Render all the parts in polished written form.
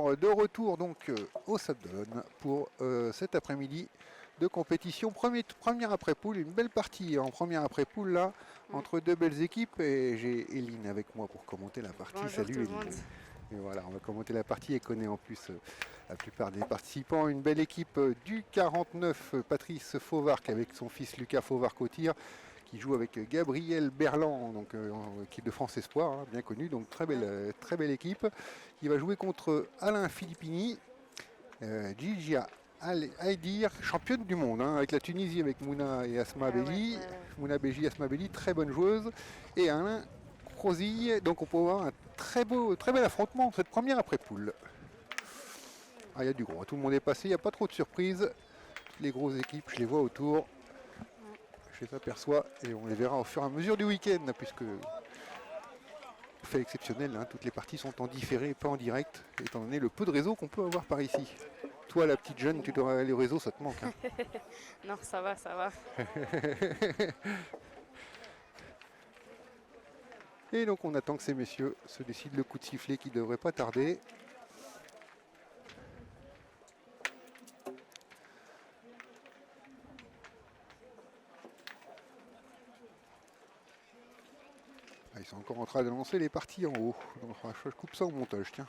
Alors, de retour donc au Sable d'Olonne pour cet après-midi de compétition. Première après-poule, une belle partie en première après-poule là, entre deux belles équipes. Et j'ai Eline avec moi pour commenter la partie. Bonjour Salut tout le Eline. monde. Et voilà, on va commenter la partie et connaît en plus la plupart des participants. Une belle équipe du 49, Patrice Fauvarc avec son fils Lucas Fauvarc au tir, qui joue avec Gabriel Berland, donc en équipe de France Espoir, hein, bien connue, donc très belle équipe, qui va jouer contre Alain Filippini, Gigia Aidir, championne du monde, hein, avec la Tunisie, avec Mouna et Asma Belli. Mouna Beji, Asma Belli, très bonne joueuse, et Alain Crozille, donc on peut avoir un très bel affrontement cette première après-poule. Ah, il y a du gros, tout le monde est passé, il n'y a pas trop de surprises. Les grosses équipes, je les vois autour. Je les aperçois et on les verra au fur et à mesure du week-end, puisque fait exceptionnel, hein, toutes les parties sont en différé, pas en direct, étant donné le peu de réseau qu'on peut avoir par ici. Toi, la petite jeune, tu dois les réseaux, ça te manque. Hein. Non, ça va, ça va. Et donc on attend que ces messieurs se décident le coup de sifflet qui devrait pas tarder. Ah, ils sont encore en train de lancer les parties en haut. Donc je coupe ça au montage, tiens.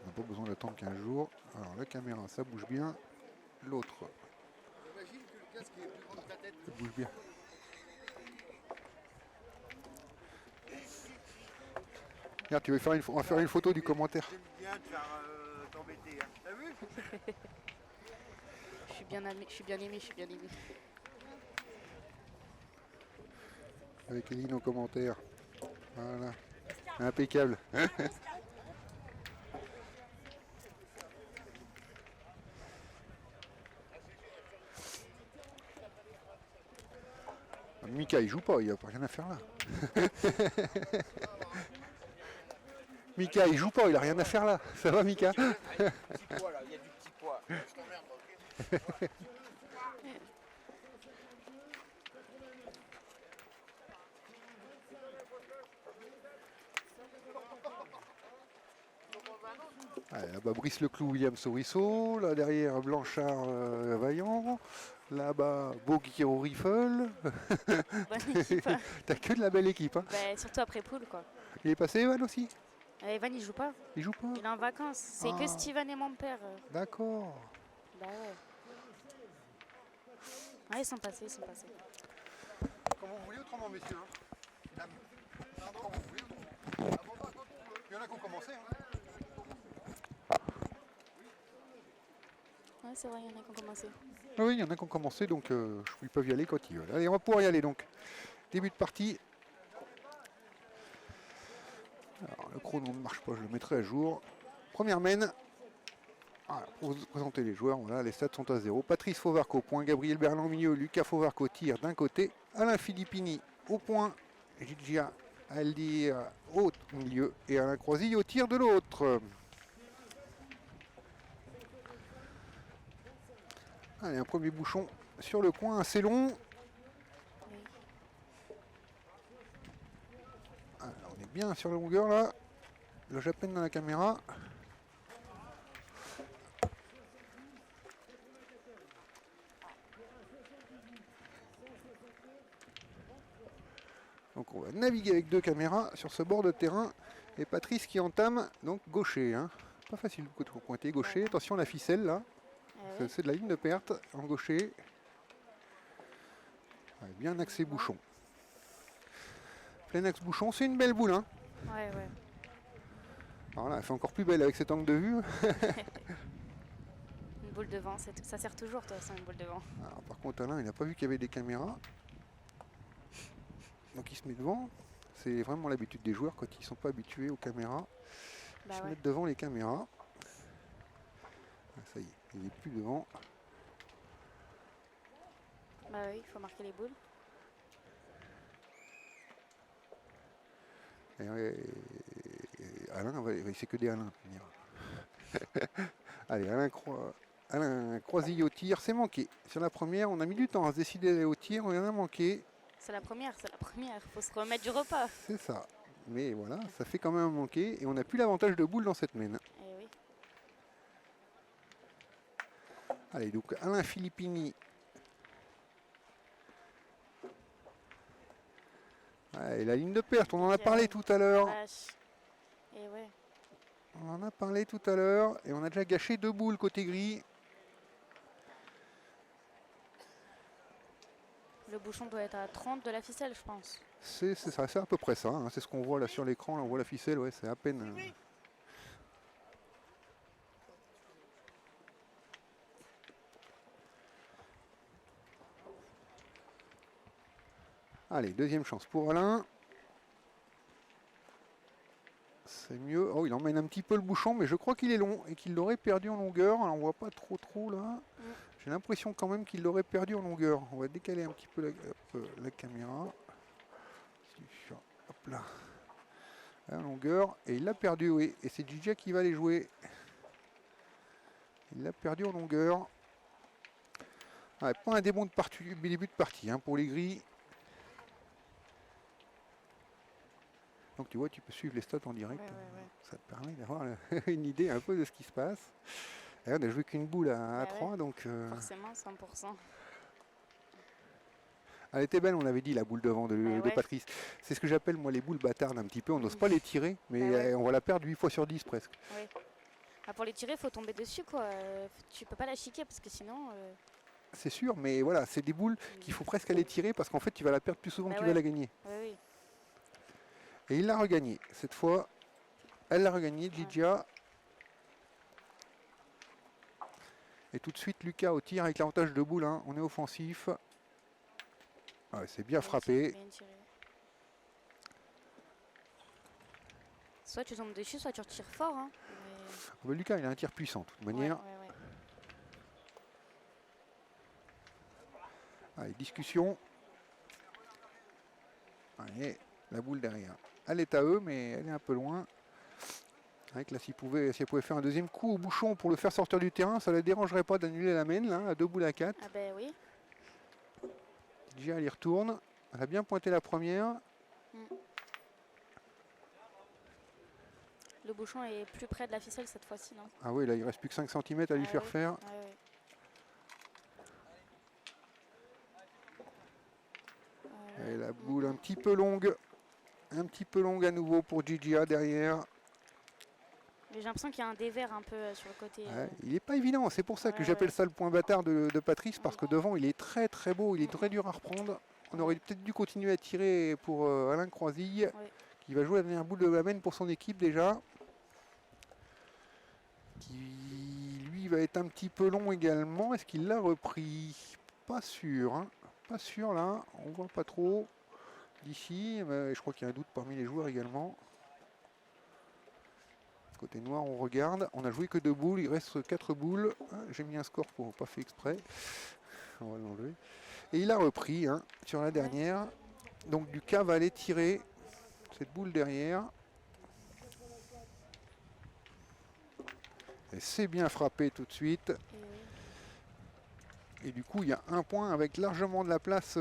On n'a pas besoin d'attendre 15 jours. Alors la caméra, ça bouge bien. L'autre. Imagine que le casque est plus grand que ta tête. Ça bouge bien. Regarde, tu veux faire on va faire une photo du commentaire. J'aime bien te faire t'embêter. Hein. T'as vu? Je suis bien aimé, je suis bien aimé. Avec Eline au commentaire. Voilà. Impeccable. Mika il joue pas, il n'y a rien à faire là. Mika il joue pas, il a rien à faire là. Ça va Mika? Il y a du petit poids là, il y a du petit poids. Je t'emmerde, ok? Là-bas Brice Leclou, William Souriceau, là derrière Blanchard Vaillant, là-bas Boguiro Riffle. Bonne équipe. T'as que de la belle équipe. Hein. Bah, surtout après poule quoi. Il est passé Evan aussi? Evan il joue pas. Il joue pas? Il est en vacances. C'est que Steven et mon père. D'accord. Bah ouais. Ouais, ils sont passés. Comme vous voulez autrement messieurs. Hein. Pardon, comme vous voulez autrement. Il y en a qui ont commencé. Hein. Ouais, c'est vrai, il y en a qui ont commencé. Oui, il y en a qui ont commencé, donc ils peuvent y aller quand ils veulent. Allez, on va pouvoir y aller donc. Début de partie. Alors, le chrono ne marche pas, je le mettrai à jour. Première mène. Voilà, pour vous présenter les joueurs, voilà, les stats sont à 0. Patrice Fauvarc au point, Gabriel Berland au milieu, Lucas Fauvarc au tir d'un côté, Alain Filippini au point, Gigia Aldir au milieu et Alain Croisille au tir de l'autre. Allez, un premier bouchon sur le coin, assez long. Oui. Alors, on est bien sur la longueur là. Là, à peine dans la caméra. Donc on va naviguer avec deux caméras sur ce bord de terrain. Et Patrice qui entame, donc gaucher. Hein. Pas facile de pointer, gaucher. Attention la ficelle là. Ouais. C'est de la ligne de perte en gaucher. Ouais, bien axé bouchon. Plein axe bouchon, c'est une belle boule. Hein. Ouais. Alors là, elle fait encore plus belle avec cet angle de vue. Une boule devant, ça sert toujours de toute façon une boule devant. Alors, par contre Alain, il n'a pas vu qu'il y avait des caméras. Donc il se met devant. C'est vraiment l'habitude des joueurs quand ils ne sont pas habitués aux caméras. Ils se mettent devant les caméras. Ah, ça y est, il n'est plus devant. Bah oui, il faut marquer les boules. Et Alain, il sait que des Alain. Allez, Alain Croisille au tir, c'est manqué. Sur la première, on a mis du temps à se décider d'aller au tir, on en a manqué. C'est la première. Faut se remettre du repas. C'est ça. Mais voilà, ça fait quand même manquer et on n'a plus l'avantage de boule dans cette mène. Eh oui. Allez, donc Alain Filippini. Et la ligne de perte, on en a Ok, parlé ouais. tout à l'heure. Vache. Et ouais. On en a parlé tout à l'heure. Et on a déjà gâché 2 boules côté gris. Le bouchon doit être à 30 de la ficelle, je pense. C'est ça, c'est à peu près ça. Hein. C'est ce qu'on voit là sur l'écran. Là, on voit la ficelle, ouais, c'est à peine. Allez, deuxième chance pour Alain. C'est mieux. Oh, il emmène un petit peu le bouchon, mais je crois qu'il est long et qu'il l'aurait perdu en longueur. Alors, on voit pas trop là. J'ai l'impression quand même qu'il l'aurait perdu en longueur. On va décaler un petit peu la caméra. Hop là. En longueur. Et il l'a perdu, oui. Et c'est Gigi qui va les jouer. Il l'a perdu en longueur. Ouais, pas un début de partie hein, pour les gris. Donc tu vois, tu peux suivre les stats en direct. Ouais. Ça te permet d'avoir une idée un peu de ce qui se passe. Et on n'a joué qu'une boule à 3, ouais. donc... Forcément, 100%. Elle était belle, on avait dit, la boule devant de Ouais. Patrice. C'est ce que j'appelle, moi, les boules bâtardes un petit peu. On n'ose pas les tirer, mais Ouais. on va la perdre 8 fois sur 10 presque. Ouais. Ah, pour les tirer, il faut tomber dessus, quoi. Tu peux pas la chiquer, parce que sinon... C'est sûr, mais voilà, c'est des boules qu'il faut presque aller tirer, parce qu'en fait, tu vas la perdre plus souvent que tu vas la gagner. Oui. Et il l'a regagné. Cette fois, elle l'a regagné, Gigia. Et tout de suite, Lucas au tir avec l'avantage de boule. Hein. On est offensif. Ouais, c'est bien frappé. Bien tiré. Soit tu tombes dessus, soit tu retires fort. Hein. Mais... Lucas, il a un tir puissant, de toute manière. Ouais. Allez, discussion. Allez, la boule derrière. Elle est à eux, mais elle est un peu loin. Avec là, si elle pouvait faire un deuxième coup au bouchon pour le faire sortir du terrain, ça ne la dérangerait pas d'annuler la main, là, à 2 boules à 4. Ah ben oui. Déjà, elle y retourne. Elle a bien pointé la première. Le bouchon est plus près de la ficelle cette fois-ci. Ah oui, là, il reste plus que 5 cm à lui faire faire. Et la boule un petit peu longue. Un petit peu longue à nouveau pour Gigia derrière. J'ai l'impression qu'il y a un dévers un peu sur le côté. Il n'est pas évident, c'est pour ça que j'appelle ça le point bâtard de Patrice, parce que devant il est très beau, il est très dur à reprendre. On aurait peut-être dû continuer à tirer pour Alain Croisille, qui va jouer la dernière boule de la main pour son équipe déjà. Qui lui va être un petit peu long également. Est-ce qu'il l'a repris? Pas sûr, hein. Pas sûr là, on voit pas trop d'ici, mais je crois qu'il y a un doute parmi les joueurs également. Côté noir, on regarde. On a joué que 2 boules, il reste 4 boules. J'ai mis un score pour pas fait exprès. On va l'enlever. Et il a repris hein, sur la dernière. Donc Lucas va aller tirer cette boule derrière. Et c'est bien frappé tout de suite. Et du coup, il y a un point avec largement de la place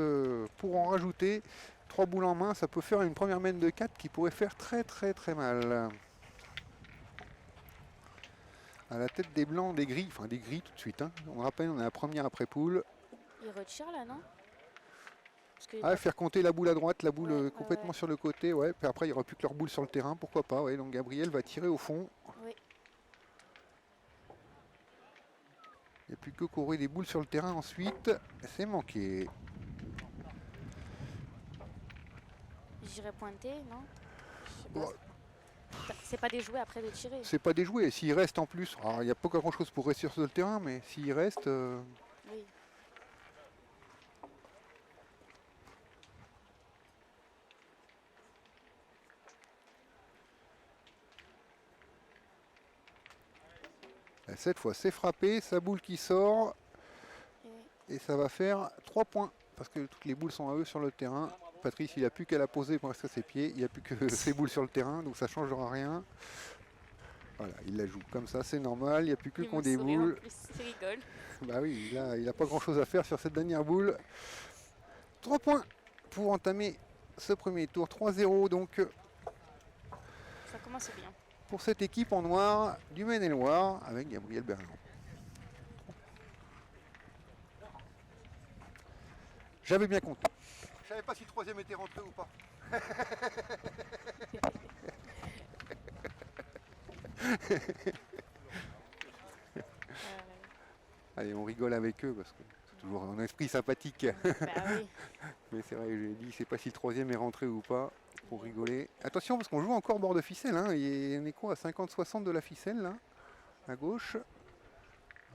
pour en rajouter. 3 boules en main, ça peut faire une première main de 4 qui pourrait faire très mal. À la tête des blancs, des gris, enfin des gris tout de suite. Hein. On rappelle, on est la première après poule. Il retire là, non? Faire compter la boule à droite, la boule complètement sur le côté. Ouais. Puis après, il n'y aura plus que leur boule sur le terrain, pourquoi pas. Ouais. Donc Gabriel va tirer au fond. Oui. Il n'y a plus que courir des boules sur le terrain ensuite. C'est manqué. J'irai pointer, non? Je sais pas. C'est pas déjoué après de tirer. C'est pas déjoué. S'il reste en plus, il n'y a pas grand chose pour rester sur le terrain, mais s'il reste. Oui. Cette fois, c'est frappé, sa boule qui sort. Et ça va faire 3 points. Parce que toutes les boules sont à eux sur le terrain. Patrice, il n'a plus qu'à la poser pour rester à ses pieds. Il n'y a plus que ses boules sur le terrain, donc ça ne changera rien. Voilà, il la joue comme ça, c'est normal. Il n'y a plus que qu'on des boules. Il rigole. Bah oui, il n'a pas grand chose à faire sur cette dernière boule. 3 points pour entamer ce premier tour. 3-0 donc. Ça commence bien. Pour cette équipe en noir du Maine-et-Loire avec Gabriel Berland. J'avais bien compté. Je savais pas si le troisième était rentré ou pas. Allez, on rigole avec eux parce que c'est toujours un esprit sympathique. Bah oui. Mais c'est vrai, j'ai dit, je sais pas si le troisième est rentré ou pas, pour rigoler. Attention, parce qu'on joue encore bord de ficelle, hein. Et on est quoi, à 50-60 de la ficelle, là, à gauche.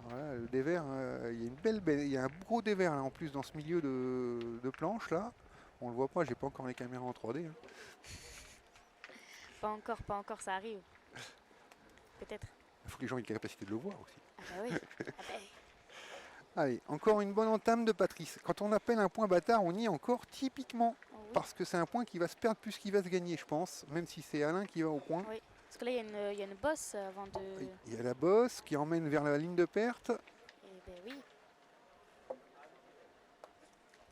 Voilà, le dévers, il y a une il y a un gros dévers, là, en plus, dans ce milieu de planche, là. On le voit pas, j'ai pas encore les caméras en 3D. Hein. Pas encore, ça arrive. Peut-être. Il faut que les gens aient la capacité de le voir aussi. Ah bah oui. Ah bah. Allez, encore une bonne entame de Patrice. Quand on appelle un point bâtard, on y est encore typiquement. Oh oui. Parce que c'est un point qui va se perdre plus qu'il va se gagner, je pense. Même si c'est Alain qui va au point. Oui. Parce que là, il y a une bosse avant de... Il y a la bosse qui emmène vers la ligne de perte. Eh ben oui,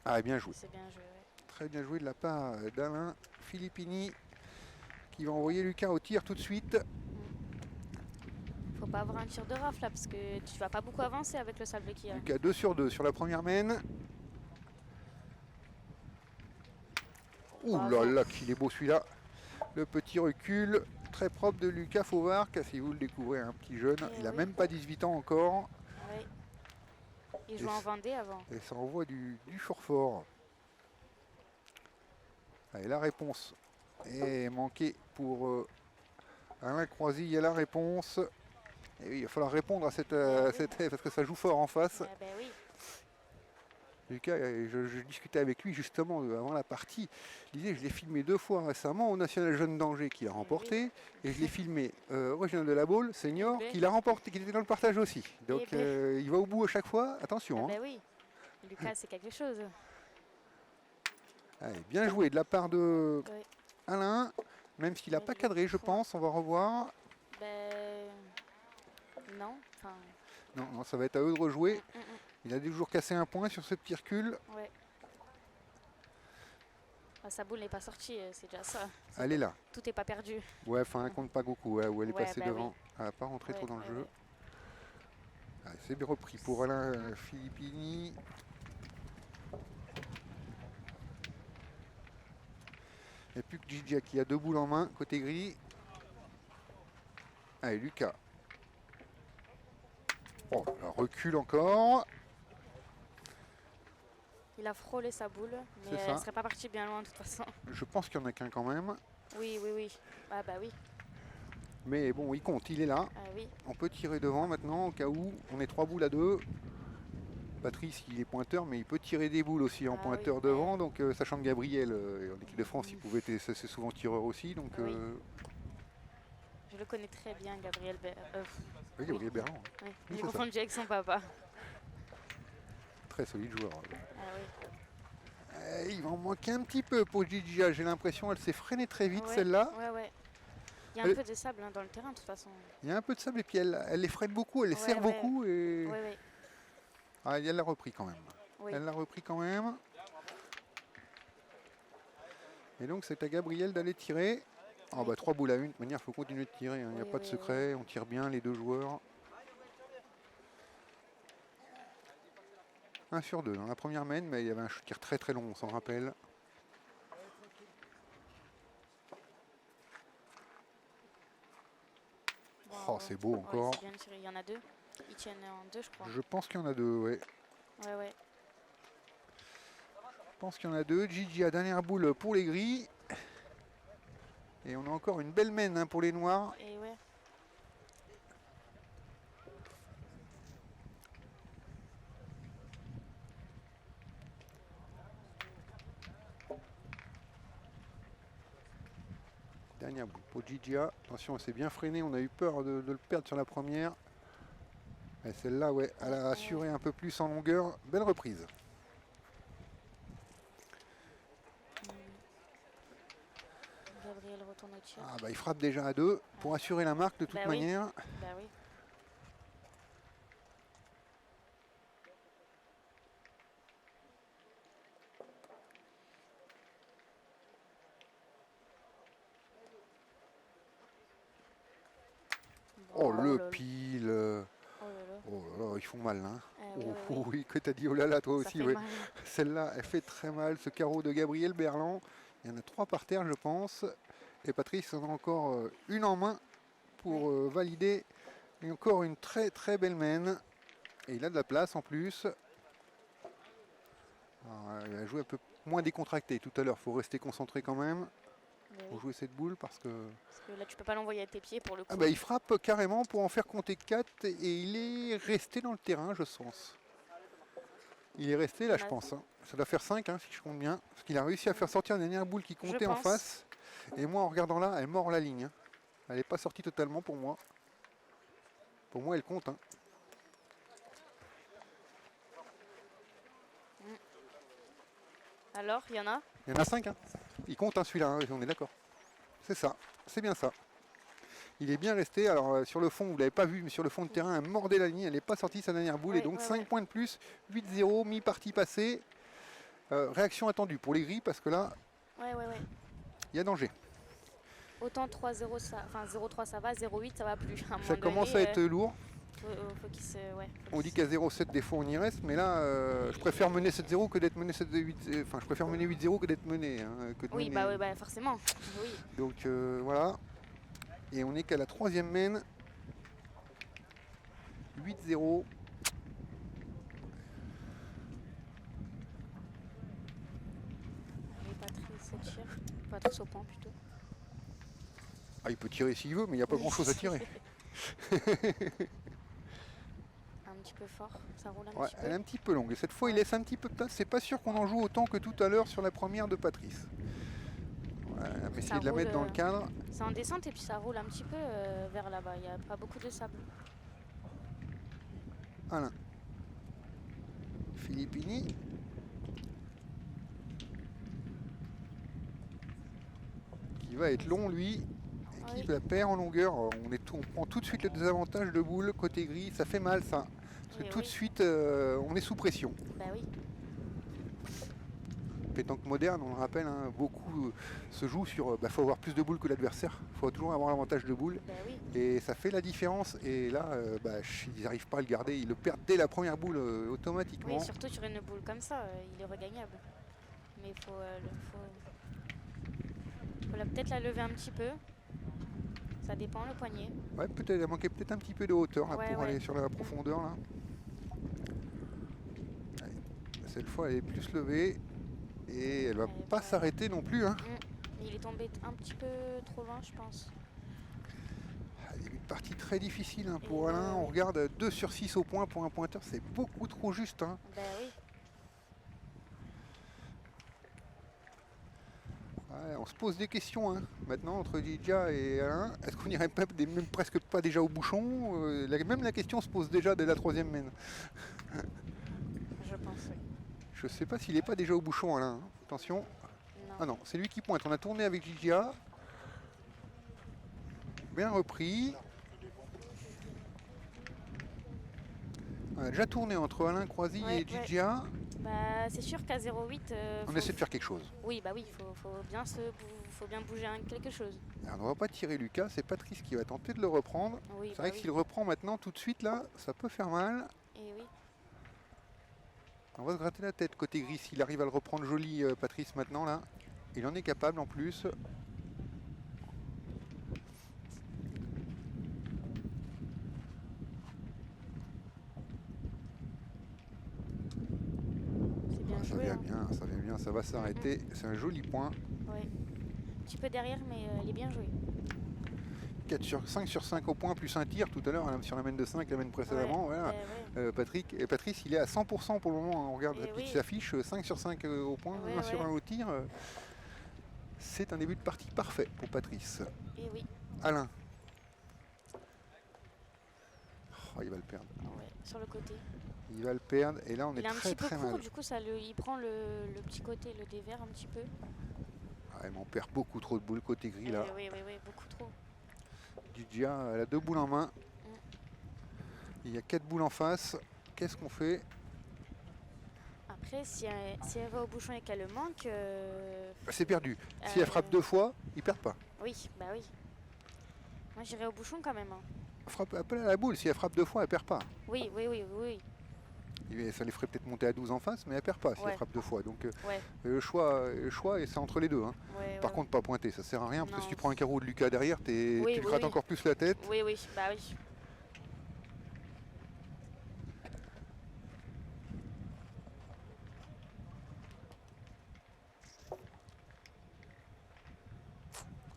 Ah, bien joué. c'est bien joué. Ouais. Très bien joué de la part d'Alain Filippini qui va envoyer Lucas au tir tout de suite. Faut pas avoir un tir de rafle là, parce que tu vas pas beaucoup avancer avec le sable qu'il y a. Lucas 2 sur 2 sur la première mène. Ouh là là, qu'il est beau celui-là. Le petit recul très propre de Lucas Fauvard, si vous le découvrez, un petit jeune. Il a oui. même pas 18 ans encore. Oui. Il jouait en Vendée avant. Et ça envoie du fort. Allez, la réponse est manquée pour Alain Croisy. Il y a la réponse. Et oui, il va falloir répondre à cette parce que ça joue fort en face. Ah ben oui. Lucas, je discutais avec lui justement avant la partie. Il disait, je l'ai filmé 2 fois récemment au National Jeune d'Angers qui l'a remporté. Et je l'ai filmé au Régional de la Baule, senior, qui l'a remporté, qui était dans le partage aussi. Donc il va au bout à chaque fois. Attention. Ah ben oui. Lucas, c'est quelque chose. Allez, bien joué de la part de Oui. Alain. Même s'il n'a pas cadré, je pense. On va revoir. Ben... Non. Enfin... Non, ça va être à eux de rejouer. Il a toujours cassé un point sur ce petit recul. Ouais. Ah, sa boule n'est pas sortie, c'est déjà ça. Elle est là. Tout n'est pas perdu. Ouais, enfin, elle compte pas beaucoup. Ouais, où elle est passée bah devant. oui. Elle n'a pas rentré trop dans le jeu. Ouais. Allez, c'est bien repris pour Alain Filippini. Il n'y a plus que Gigi qui a 2 boules en main, côté gris. Allez, Lucas. Oh, là, recule encore. Il a frôlé sa boule, mais elle ne serait pas partie bien loin de toute façon. Je pense qu'il y en a qu'un quand même. Oui. Ah bah oui. Mais bon, il compte, il est là. Ah oui. On peut tirer devant maintenant, au cas où. On est 3 boules à 2. Patrice, il est pointeur, mais il peut tirer des boules aussi en pointeur devant. Donc, sachant que Gabriel, en équipe de France, il pouvait être c'est souvent tireur aussi. Donc, oui. Je le connais très bien, Gabriel oui, Gabriel Berrand. Oui. Il est confondu avec son papa. Très solide joueur. Ah oui. Il va en manquer un petit peu pour Gigi. J'ai l'impression qu'elle s'est freinée très vite, Ouais, celle-là. Ouais. Il y a un peu de sable dans le terrain, de toute façon. Il y a un peu de sable et puis elle les freine beaucoup, elle les serre beaucoup. Et... Ouais. Ah, elle l'a repris quand même. Oui. Elle l'a repris quand même. Et donc c'est à Gabriel d'aller tirer. Oh, bah 3 boules à 1, de toute manière il faut continuer de tirer, il n'y a pas de secret, on tire bien les 2 joueurs. 1 sur 2 dans la première mène, mais il y avait un tir très très long, on s'en rappelle. Oh, c'est beau encore. Ouais, bien tiré. Il y en a 2. Ils tiennent en 2, je crois. Je pense qu'il y en a 2, ouais. Ouais. Je pense qu'il y en a 2. Gigi à dernière boule pour les gris. Et on a encore une belle mène pour les noirs. Et ouais. Dernière boule pour Gigi. Attention, elle s'est bien freinée. On a eu peur de le perdre sur la première. Et celle-là, ouais, elle a assuré un peu plus en longueur. Belle reprise. Gabriel retourne au tir. Ah bah il frappe déjà à 2 pour assurer la marque de toute manière. Bah oui. Oh le pile. Oh là là. Oh là là, ils font mal hein. ouais, ouais, Oh, ouais. oui, que t'as dit oh là là, toi Ça aussi, fait oui. mal. Celle-là, elle fait très mal, ce carreau de Gabriel Berland. Il y en a 3 par terre, je pense. Et Patrice en a encore une en main pour valider. Et encore une très très belle main. Et il a de la place en plus. Alors, il a joué un peu moins décontracté tout à l'heure. Il faut rester concentré quand même Mais pour oui, jouer cette boule parce que... parce que là, tu peux pas l'envoyer à tes pieds pour le coup. Ah bah, il frappe carrément pour en faire compter 4 et il est resté dans le terrain, je pense. Il est resté là, On je a- pense. Ça doit faire 5 si je compte bien. Parce qu'il a réussi à faire sortir une dernière boule qui comptait en pense. face. Et moi, en regardant là, elle mord la ligne. Elle n'est pas sortie totalement pour moi. Pour moi, elle compte. Alors, il y en a? Il y en a 5. Il compte celui-là, on est d'accord. C'est ça, c'est bien ça. Il est bien resté. Alors sur le fond, vous ne l'avez pas vu, mais sur le fond de terrain, elle mordait la ligne. Elle n'est pas sortie sa dernière boule. Oui, Et donc ouais, 5 ouais. points de plus, 8-0, mi-partie passée. Réaction attendue pour les gris parce que là, Ouais, ouais, ouais. il y a danger. Autant 3-0, ça... enfin 0-3 ça va, 0-8 ça va plus. À un Ça moment commence donné, à être lourd. faut qu'il se... ouais, faut On qu'il dit se- qu'à 0-7 des fois on y reste, mais là je préfère mener 7-0 que d'être mené 7-8. Enfin je préfère mener 8-0 que d'être mené. Que de Oui, mener. bah, ouais, bah forcément. Oui. Donc voilà. Et on est qu'à la 3e main. 8-0. Allez, Patrice tire. Patrice au point plutôt. Ah, il peut tirer s'il veut, mais il n'y a pas grand chose à tirer. Un petit peu fort, ça roule un Ouais, petit elle est peu. un petit peu longue. Et cette fois, il Ouais. laisse un petit peu de place. C'est pas sûr qu'on en joue autant que tout à l'heure sur la première de Patrice. Ouais, on va essayer de la roule, mettre dans le cadre. C'est en descente et puis ça roule un petit peu vers là-bas. Il n'y a pas beaucoup de sable. Alain. Filippini. Qui va être long, lui. Et qui Oui. la perd en longueur. On prend tout de suite le désavantage de boule côté gris. Ça fait mal, ça. Parce que Eh tout de oui. suite, on est sous pression. Bah oui. Pétanque moderne, on le rappelle, beaucoup se joue sur... faut avoir plus de boules que l'adversaire. Il faut toujours avoir l'avantage de boules. Bah oui. Et ça fait la différence. Et là, ils n'arrivent pas à le garder. Ils le perdent dès la première boule automatiquement. Oui, surtout sur une boule comme ça, il est regagnable. Mais il faut, peut-être la lever un petit peu. Ça dépend le poignet. Ouais, peut-être, il manquait peut-être un petit peu de hauteur là, Ouais, pour ouais. aller sur la profondeur. Là. Allez, cette fois, elle est plus levée. Et elle va Elle est pas pas- s'arrêter non plus. Il est tombé un petit peu trop loin, je pense. Il y a une partie très difficile pour Et Alain. On regarde 2 sur 6 au point pour un pointeur. C'est beaucoup trop juste. Bah oui. Ouais, on se pose des questions maintenant entre Didia et Alain. Est-ce qu'on n'irait pas même presque pas déjà au bouchon Même la question se pose déjà dès la 3e main. Je pense, oui. Je sais pas s'il n'est pas déjà au bouchon Alain. Attention. Non. Ah non, c'est lui qui pointe. On a tourné avec Didia. Bien repris. On a déjà tourné entre Alain Croisy Ouais, et Didia. Bah, c'est sûr qu'à 0,8, On essaie de faire quelque chose. Oui, bah oui, faut bien bouger quelque chose. Alors, on ne va pas tirer Lucas, c'est Patrice qui va tenter de le reprendre. Oui, C'est bah vrai que oui. s'il reprend maintenant tout de suite là, ça peut faire mal. Et oui. On va se gratter la tête côté gris s'il arrive à le reprendre joli Patrice maintenant là. Il en est capable en plus. C'est bien joué. Ça vient bien, ça va s'arrêter. C'est un joli point. Oui. Un petit peu derrière, mais il est bien joué. 5 sur 5 au point, plus un tir tout à l'heure sur la main de 5, la main précédemment. Ouais, Voilà. Patrice, il est à 100% pour le moment. On regarde Et la petite oui. affiche, 5 sur 5 au point, Ouais, 1 sur ouais. 1 au tir. C'est un début de partie parfait pour Patrice. Et oui. Alain. Oh, il va le perdre. Ouais, sur le côté. Il va le perdre. Et là, on Il est est un très petit peu très court, mal. du coup, il prend le petit côté, le dévers un petit peu. Ah, on perd beaucoup trop de boules côté gris là. Oui, beaucoup trop. Didia, elle a 2 boules en main. Il y a 4 boules en face. Qu'est-ce qu'on fait? Après, si elle va au bouchon et qu'elle le manque... C'est perdu. Si elle frappe 2 fois, ils perdent pas. Oui, bah oui. Moi, j'irai au bouchon quand même. Frappe, appelle à la boule. Si elle frappe 2 fois, elle perd pas. Oui. Ça les ferait peut-être monter à 12 en face, mais elle perd pas si elle frappe 2 fois. Donc Ouais, le choix et c'est entre les deux. Hein. ouais, Par ouais, contre, pas pointer, ça sert à rien, parce que Non. si tu prends un carreau de Lucas derrière, tu Oui, te oui, grattes oui. encore plus la tête. Oui, oui, bah oui.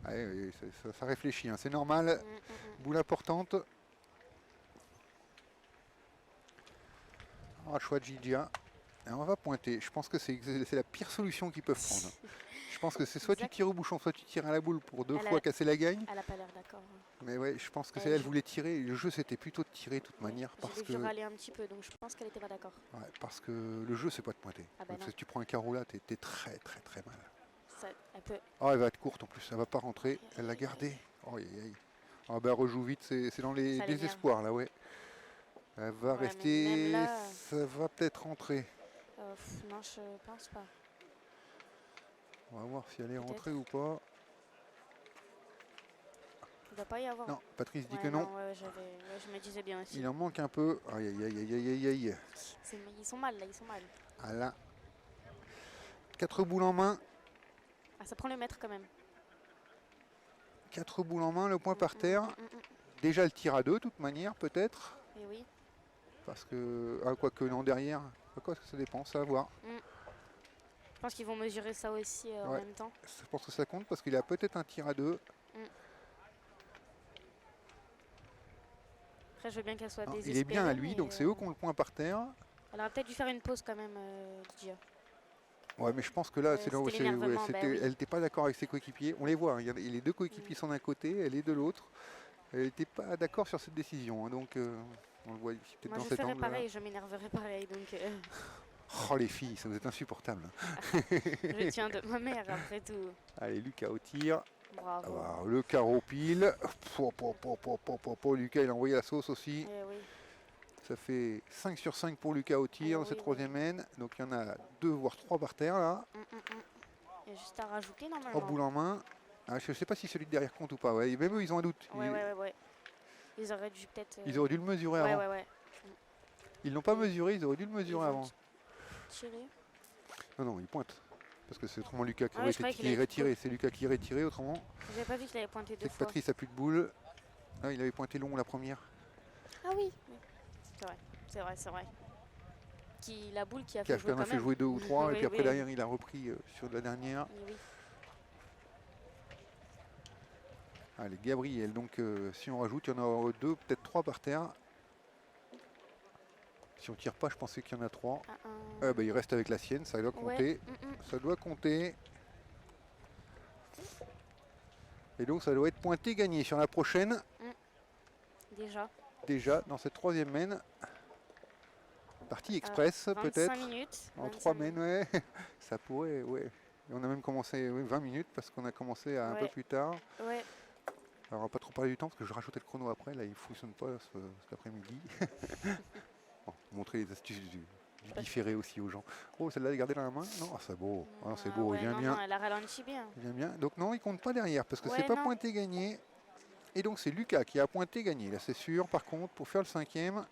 Ouais, ouais, ça réfléchit, hein, c'est normal. Boule importante. Ah, choix de Gigia. Et on va pointer. Je pense que c'est la pire solution qu'ils peuvent prendre. Je pense que c'est soit tu tires au bouchon, soit tu tires à la boule pour 2 fois casser la gagne. Elle a pas l'air d'accord. Mais ouais, je pense que c'est elle voulait tirer. Le jeu, c'était plutôt de tirer de toute manière. Parce que J'ai vu râler un petit peu, donc je pense qu'elle était pas d'accord. ouais, parce que le jeu, c'est pas de pointer. Ah bah Donc, si tu prends un carreau là, t'es très très très mal. Elle peut... Oh, elle va être courte en plus, elle va pas rentrer. Elle l'a gardée. Oh, aïe, aïe. Ah bah rejoue vite, c'est dans les désespoirs là, ouais. Elle va rester. Là... Ça va peut-être rentrer. Non, je pense pas. On va voir si elle est rentrée ou pas. Il doit pas y avoir. Non, Patrice dit que non. Je me disais bien aussi. Il en manque un peu. Aïe aïe aïe aïe aïe aïe. Ils sont mal là, ils sont mal. Ah là. 4 boules en main. Ah, ça prend le mètre quand même. 4 boules en main, le point par terre. Déjà le tir à 2, de toute manière, peut-être. Et oui. Parce que. Ah, quoique non, derrière. Quoi, ça dépend, ça va voir. Je pense qu'ils vont mesurer ça aussi en même temps. Je pense que ça compte parce qu'il a peut-être un tir à 2. Après, je veux bien qu'elle soit désespérée. Il est bien à lui, donc c'est eux qui ont le point par terre. Elle aurait peut-être dû faire une pause quand même, Gia. Ouais, mais je pense que là, c'est là où elle n'était pas d'accord avec ses coéquipiers. On les voit, hein, les deux coéquipiers sont d'un côté, elle est de l'autre. Elle n'était pas d'accord sur cette décision, hein, donc on le voit ici peut-être dans cet angle. Moi, je ferais pareil, je m'énerverais pareil, donc... Oh les filles, ça vous êtes insupportable. Je tiens de ma mère, après tout. Allez, Lucas au tir. Bravo. Alors, le carreau pile. Lucas, il a envoyé la sauce aussi. Oui. Ça fait 5 sur 5 pour Lucas au tir dans cette troisième haine. Donc il y en a 2 voire 3 par terre là. Il y a juste à rajouter normalement. 3 boules en main. Ah, je ne sais pas si celui de derrière compte ou pas. Ouais. Même eux, ils ont un doute. Ouais. Ils auraient dû peut-être... Ils auraient dû le mesurer avant. Ouais. Ils l'ont pas mesuré, ils auraient dû le mesurer avant. Tirer. Non, il pointe. Parce que c'est autrement Lucas qui irait tirer. C'est Lucas qui irait tirer autrement. J'avais pas vu qu'il avait pointé 2 fois. C'est que Patrice a plus de boules. Ah, il avait pointé long la première. Ah oui. C'est vrai. La boule qui a fait jouer quand même. Fait jouer 2 ou 3 et puis après derrière il a repris sur la dernière. Oui. Allez, Gabriel, donc si on rajoute, il y en a 2, peut-être 3 par terre. Si on tire pas, je pensais qu'il y en a 3. Il reste avec la sienne, ça doit compter. Ça doit compter. Et donc ça doit être pointé gagné sur la prochaine. Déjà, dans cette troisième main. Partie express peut-être. 25 minutes. En 3 mains, ouais. Ça pourrait, ouais. Et on a même commencé 20 minutes parce qu'on a commencé un peu plus tard. Ouais. Alors on va pas trop parler du temps parce que je rajoutais le chrono après, là il ne fonctionne pas cet après-midi. Bon, montrer les astuces du différé aussi aux gens. Oh, celle-là, gardez dans la main. Non, c'est beau. C'est beau, il vient bien. Non, elle a ralenti bien. Il vient bien. Donc non, il compte pas derrière parce que c'est pas pointé gagné. Et donc c'est Lucas qui a pointé gagné. Là c'est sûr. Par contre, pour faire le 5e.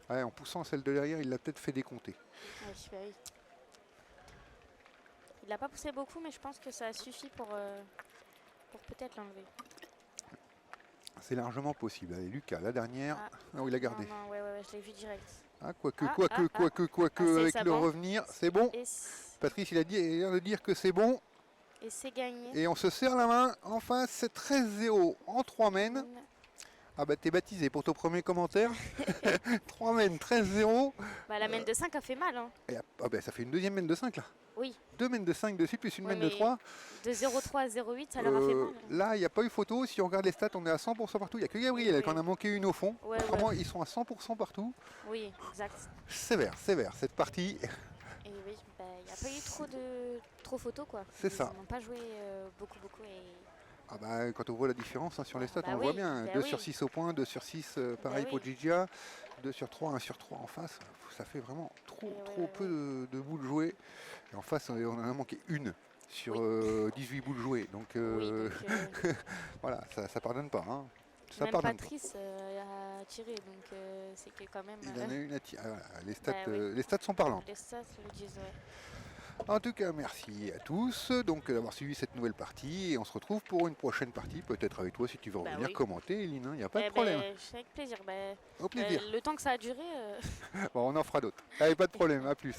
Ouais, en poussant celle de derrière, il l'a peut-être fait décompter. Oui. Il l'a pas poussé beaucoup, mais je pense que ça suffit pour peut-être l'enlever. C'est largement possible. Allez, Lucas, la dernière. Ah oui, il a gardé. Non, ouais, je l'ai vu direct. Ah, quoique, avec le revenir, c'est bon. Patrice, il a l'air de dire que c'est bon. Et c'est gagné. Et on se serre la main. Enfin, c'est 13-0 en 3 mains. Ah bah t'es baptisé pour ton premier commentaire. 3 mains, 13-0. Bah la main de 5 a fait mal. Hein. Ça fait une deuxième main de 5 là. Oui. 2 mains de 5 dessus, plus une main de 3. De 0,3 à 0,8, ça leur a fait mal. Là, il n'y a pas eu photo. Si on regarde les stats, on est à 100% partout. Il n'y a que Gabriel qui en a manqué une au fond. Autrement, ils sont à 100% partout. Oui, exact. Sévère, cette partie. Et oui, il n'y a pas eu trop photos quoi. C'est ça. Ils n'ont pas joué beaucoup. Et... quand on voit la différence sur les stats, on le voit bien. 2 sur 6 au point, 2 sur 6, pareil pour Gigia. 2 sur 3, 1 sur 3 en face. Ça fait vraiment trop peu de boules jouées. Et en face, on en a manqué une sur 18 boules jouées. Donc, voilà, ça pardonne pas. Hein. Ça Même pardonne pas. Patrice a tiré, donc c'est que quand même. Il en a une à tirer. Voilà, les stats, oui. les stats sont parlantes. Les stats le disent, ouais. En tout cas, merci à tous donc d'avoir suivi cette nouvelle partie et on se retrouve pour une prochaine partie, peut-être avec toi si tu veux revenir Oui. commenter, Eline, il n'y a pas de Eh problème. ben, avec plaisir. Au plaisir. Le temps que ça a duré. Bon, on en fera d'autres. Allez, pas de problème, à plus.